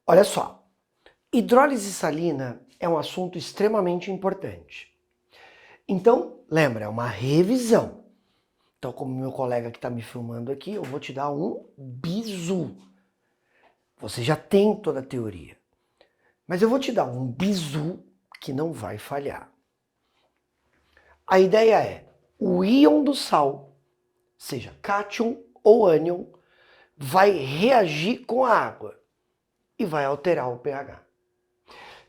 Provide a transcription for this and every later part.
Olha só, hidrólise salina é um assunto extremamente importante. Então, lembra, é uma revisão. Então, como meu colega que está me filmando aqui, eu vou te dar um bizu. Você já tem toda a teoria. Mas eu vou te dar um bizu que não vai falhar. A ideia é, o íon do sal, seja cátion ou ânion, vai reagir com a água e vai alterar o pH.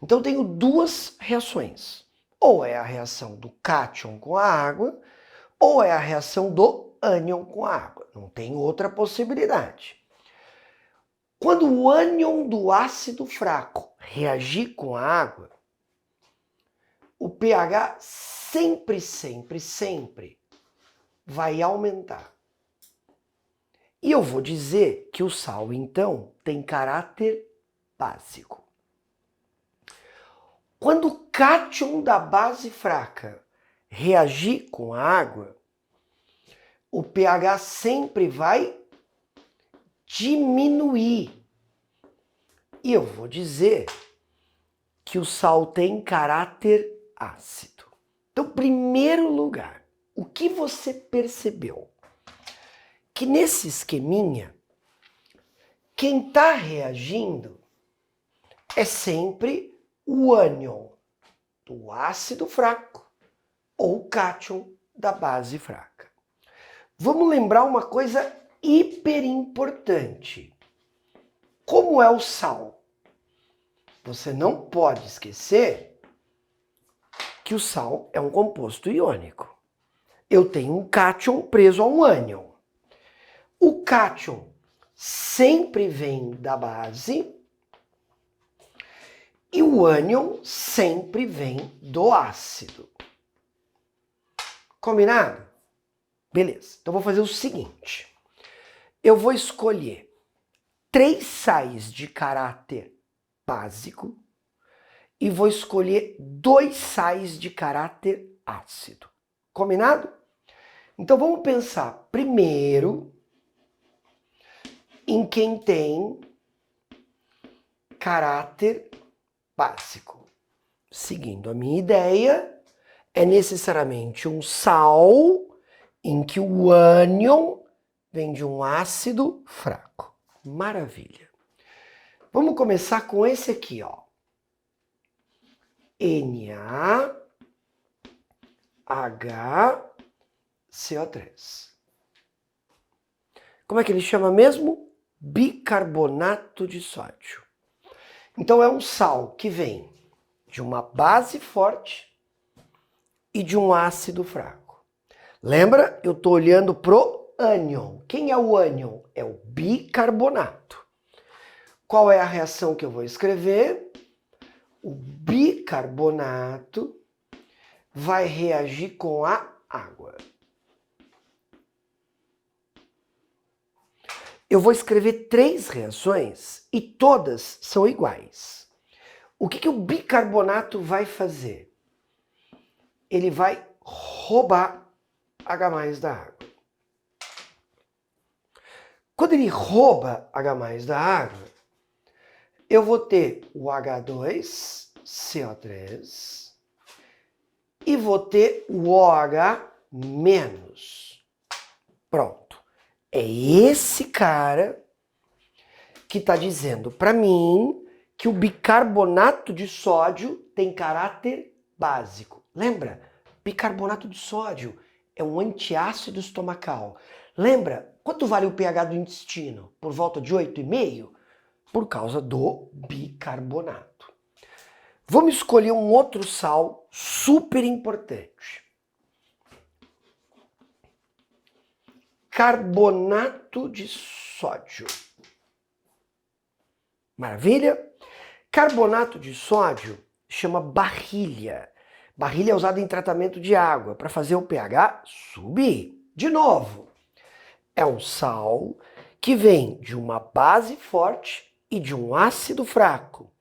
Então, eu tenho duas reações. Ou é a reação do cátion com a água, ou é a reação do ânion com a água. Não tem outra possibilidade. Quando o ânion do ácido fraco reagir com a água, o pH sempre vai aumentar. E eu vou dizer que o sal, então, tem caráter básico. Quando o cátion da base fraca reagir com a água, o pH sempre vai diminuir. E eu vou dizer que o sal tem caráter ácido. Então, primeiro lugar, o que você percebeu? Que nesse esqueminha, quem está reagindo é sempre o ânion do ácido fraco ou o cátion da base fraca. Vamos lembrar uma coisa hiper importante. Como é o sal? Você não pode esquecer que o sal é um composto iônico. Eu tenho um cátion preso a um ânion. O cátion sempre vem da base e o ânion sempre vem do ácido. Combinado? Beleza. Então vou fazer o seguinte. Eu vou escolher 3 sais de caráter básico e vou escolher 2 sais de caráter ácido. Combinado? Então vamos pensar primeiro em quem tem caráter básico. Seguindo a minha ideia, é necessariamente um sal em que o ânion vem de um ácido fraco. Maravilha. Vamos começar com esse aqui, ó. NaHCO3. Como é que ele chama mesmo? Bicarbonato de sódio. Então é um sal que vem de uma base forte e de um ácido fraco. Lembra? Eu estou olhando pro ânion. Quem é o ânion? É o bicarbonato. Qual é a reação que eu vou escrever? O bicarbonato vai reagir com a água. Eu vou escrever 3 reações e todas são iguais. O que o bicarbonato vai fazer? Ele vai roubar H+ da água. Quando ele rouba H+ da água, eu vou ter o H2CO3 e vou ter o OH-. Pronto. É esse cara que está dizendo para mim que o bicarbonato de sódio tem caráter básico. Lembra? Bicarbonato de sódio é um antiácido estomacal. Lembra? Quanto vale o pH do intestino? Por volta de 8,5? Por causa do bicarbonato. Vamos escolher um outro sal super importante. Carbonato de sódio. Maravilha? Carbonato de sódio chama barrilha. Barrilha é usada em tratamento de água para fazer o pH subir. De novo, é um sal que vem de uma base forte e de um ácido fraco.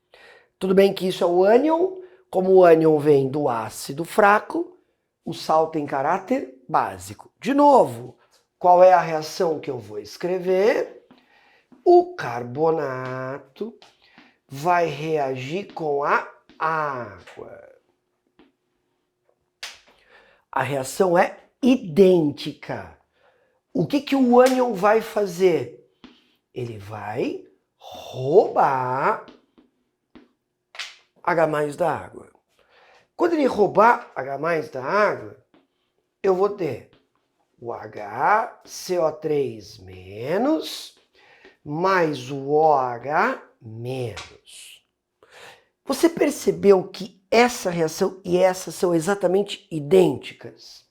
Tudo bem que isso é o ânion. Como o ânion vem do ácido fraco, o sal tem caráter básico. De novo, qual é a reação que eu vou escrever? O carbonato vai reagir com a água. A reação é idêntica. O que o ânion vai fazer? Ele vai roubar H+ da água. Quando ele roubar H+ da água, eu vou ter o HCO3- mais o OH-. Você percebeu que essa reação e essa são exatamente idênticas?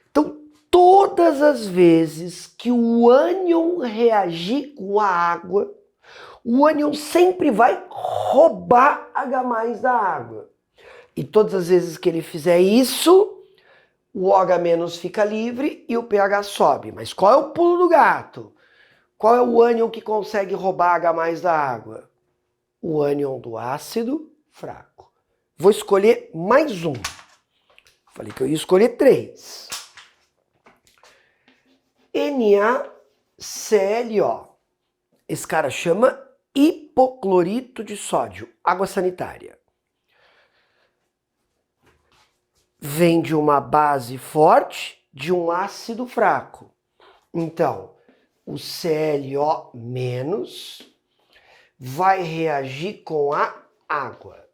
Então, todas as vezes que o ânion reagir com a água, o ânion sempre vai roubar H+ da água. E todas as vezes que ele fizer isso, o OH- fica livre e o pH sobe. Mas qual é o pulo do gato? Qual é o ânion que consegue roubar H+ da água? O ânion do ácido fraco. Vou escolher mais um. Falei que eu ia escolher 3. NaClO. Esse cara chama hipoclorito de sódio, água sanitária. Vem de uma base forte de um ácido fraco. Então, o ClO- vai reagir com a água.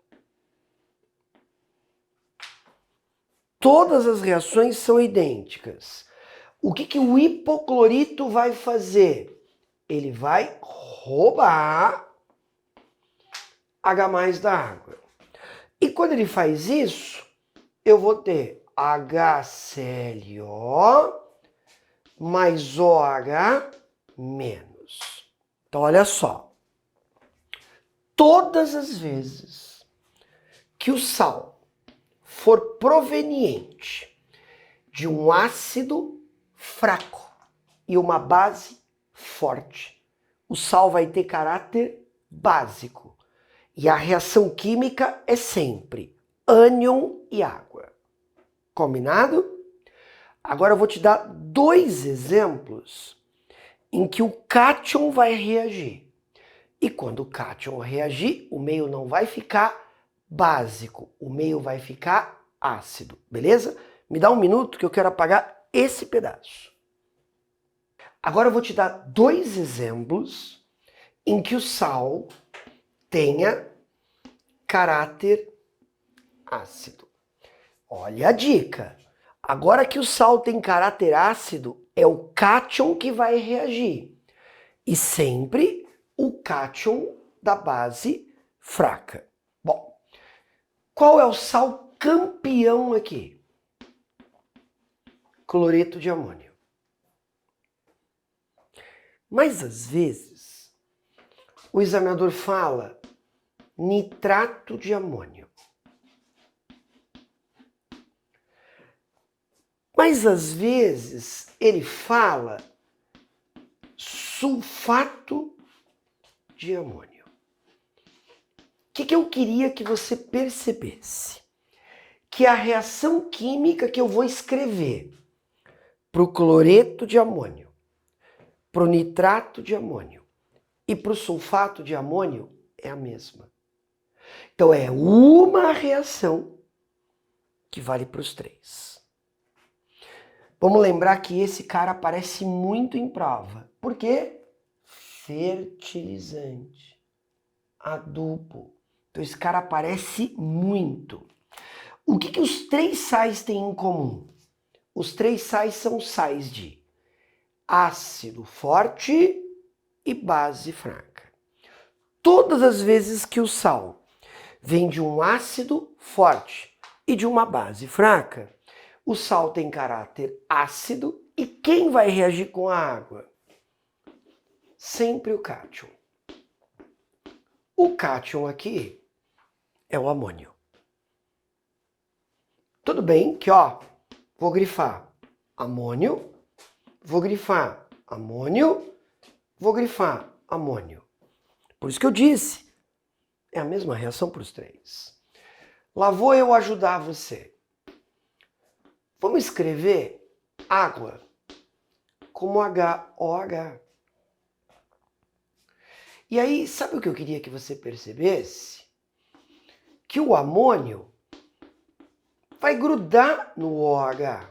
Todas as reações são idênticas. O que o hipoclorito vai fazer? Ele vai roubar H+ da água. E quando ele faz isso, eu vou ter HClO mais OH-. Então, olha só. Todas as vezes que o sal for proveniente de um ácido fraco e uma base forte, o sal vai ter caráter básico. E a reação química é sempre ânion e água. Combinado? Agora eu vou te dar 2 exemplos em que o cátion vai reagir. E quando o cátion reagir, o meio não vai ficar básico, o meio vai ficar ácido, beleza? Me dá um minuto que eu quero apagar esse pedaço. Agora eu vou te dar 2 exemplos em que o sal tenha caráter ácido. Olha a dica. Agora que o sal tem caráter ácido, é o cátion que vai reagir. E sempre o cátion da base fraca. Bom, qual é o sal campeão aqui? Cloreto de amônio. Mas às vezes o examinador fala nitrato de amônio. Mas às vezes ele fala sulfato de amônio. O que eu queria que você percebesse? Que a reação química que eu vou escrever para o cloreto de amônio, para o nitrato de amônio e para o sulfato de amônio é a mesma. Então é uma reação que vale para os 3. Vamos lembrar que esse cara aparece muito em prova. Por quê? Fertilizante, adubo. Então esse cara aparece muito. O que os 3 sais têm em comum? Os 3 sais são sais de ácido forte e base fraca. Todas as vezes que o sal vem de um ácido forte e de uma base fraca, o sal tem caráter ácido e quem vai reagir com a água? Sempre o cátion. O cátion aqui é o amônio. Tudo bem que, ó, vou grifar amônio, vou grifar amônio, vou grifar amônio. Por isso que eu disse, é a mesma reação para os 3. Lá vou eu ajudar você. Vamos escrever água como HOH. E aí, sabe o que eu queria que você percebesse? Que o amônio vai grudar no OH.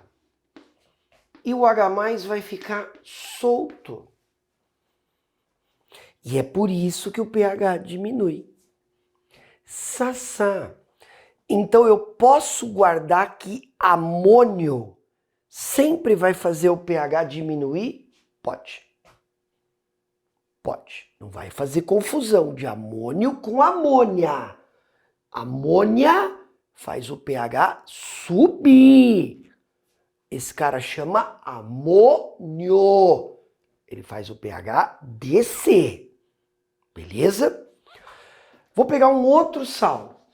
E o H+ vai ficar solto. E é por isso que o pH diminui. Sassá. Então eu posso guardar que amônio sempre vai fazer o pH diminuir? Pode. Pode. Não vai fazer confusão de amônio com amônia. Amônia faz o pH subir. Esse cara chama amônio. Ele faz o pH descer. Beleza? Vou pegar um outro sal.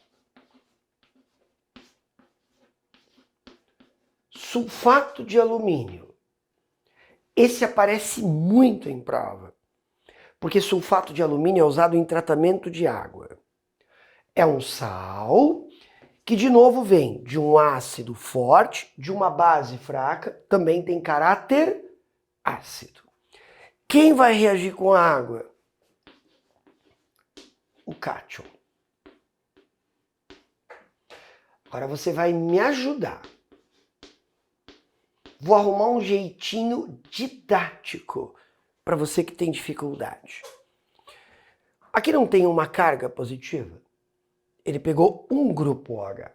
Sulfato de alumínio. Esse aparece muito em prova, porque sulfato de alumínio é usado em tratamento de água. É um sal que, de novo, vem de um ácido forte, de uma base fraca, também tem caráter ácido. Quem vai reagir com a água? O cátion. Agora você vai me ajudar. Vou arrumar um jeitinho didático para você que tem dificuldade. Aqui não tem uma carga positiva? Ele pegou um grupo OH.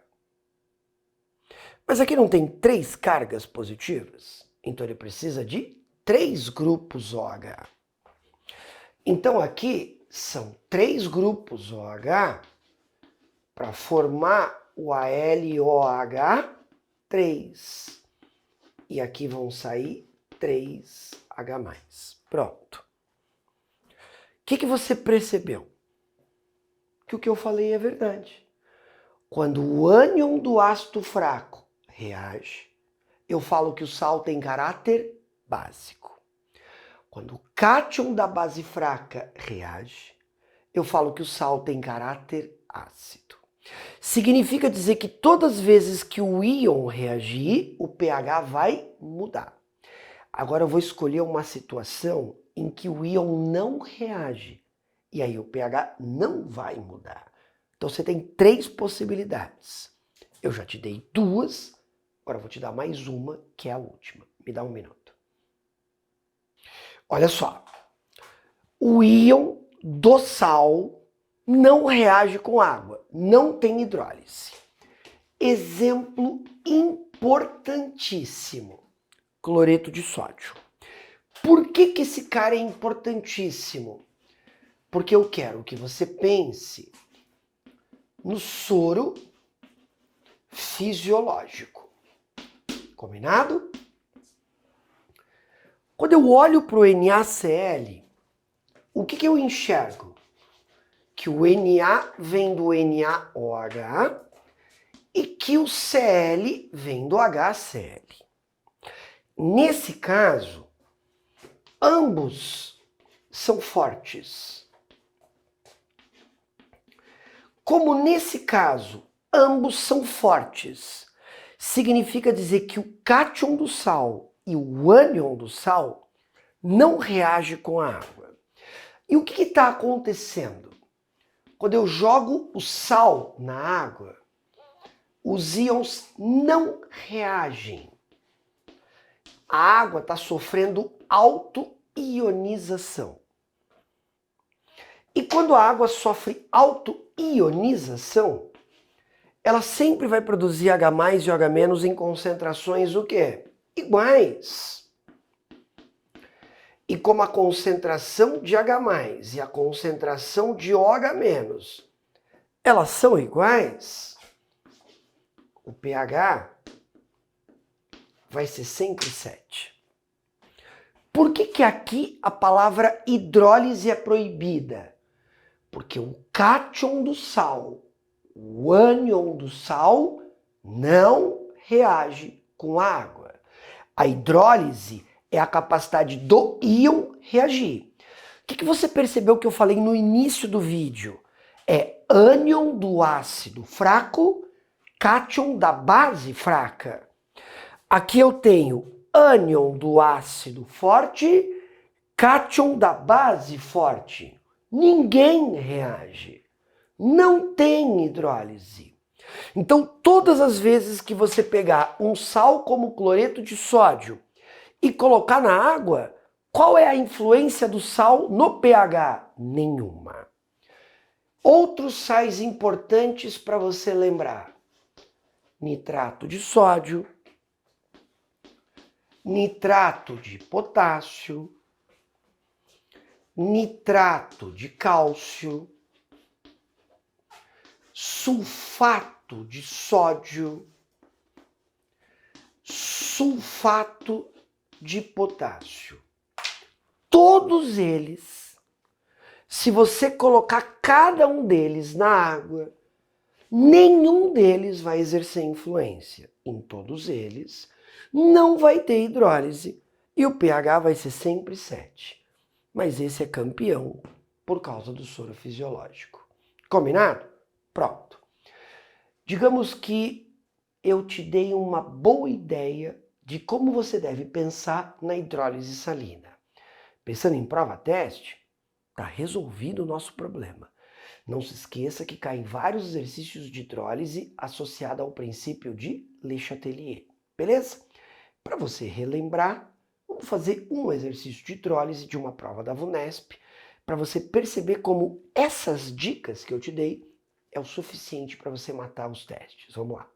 Mas aqui não tem 3 cargas positivas? Então ele precisa de 3 grupos OH. Então aqui são 3 grupos OH para formar o AlOH3. E aqui vão sair 3H+. Pronto. O que você percebeu? Que o que eu falei é verdade. Quando o ânion do ácido fraco reage, eu falo que o sal tem caráter básico. Quando o cátion da base fraca reage, eu falo que o sal tem caráter ácido. Significa dizer que todas as vezes que o íon reagir, o pH vai mudar. Agora eu vou escolher uma situação em que o íon não reage. E aí o pH não vai mudar. Então você tem 3 possibilidades. Eu já te dei 2, agora eu vou te dar mais uma, que é a última. Me dá um minuto. Olha só. O íon do sal não reage com água, não tem hidrólise. Exemplo importantíssimo, cloreto de sódio. Por que esse cara é importantíssimo? Porque eu quero que você pense no soro fisiológico. Combinado? Quando eu olho para o NaCl, o que eu enxergo? Que o Na vem do NaOH e que o Cl vem do HCl. Nesse caso, ambos são fortes. Como nesse caso, ambos são fortes, significa dizer que o cátion do sal e o ânion do sal não reagem com a água. E o que está acontecendo? Quando eu jogo o sal na água, os íons não reagem. A água está sofrendo autoionização. E quando a água sofre autoionização, ela sempre vai produzir H+ e OH- em concentrações o quê? Iguais. E como a concentração de H+ e a concentração de OH-, elas são iguais, o pH vai ser sempre 7. Por que aqui a palavra hidrólise é proibida? Porque o cátion do sal, o ânion do sal, não reage com a água. A hidrólise é a capacidade do íon reagir. O que você percebeu que eu falei no início do vídeo? É ânion do ácido fraco, cátion da base fraca. Aqui eu tenho ânion do ácido forte, cátion da base forte. Ninguém reage. Não tem hidrólise. Então, todas as vezes que você pegar um sal como cloreto de sódio e colocar na água, qual é a influência do sal no pH? Nenhuma. Outros sais importantes para você lembrar: nitrato de sódio, nitrato de potássio, nitrato de cálcio, sulfato de sódio, sulfato de potássio. Todos eles, se você colocar cada um deles na água, nenhum deles vai exercer influência. Em todos eles, não vai ter hidrólise e o pH vai ser sempre 7. Mas esse é campeão por causa do soro fisiológico. Combinado? Pronto. Digamos que eu te dei uma boa ideia de como você deve pensar na hidrólise salina. Pensando em prova-teste, está resolvido o nosso problema. Não se esqueça que caem vários exercícios de hidrólise associados ao princípio de Le Chatelier, beleza? Para você relembrar, vamos fazer um exercício de hidrólise de uma prova da VUNESP, para você perceber como essas dicas que eu te dei é o suficiente para você matar os testes. Vamos lá.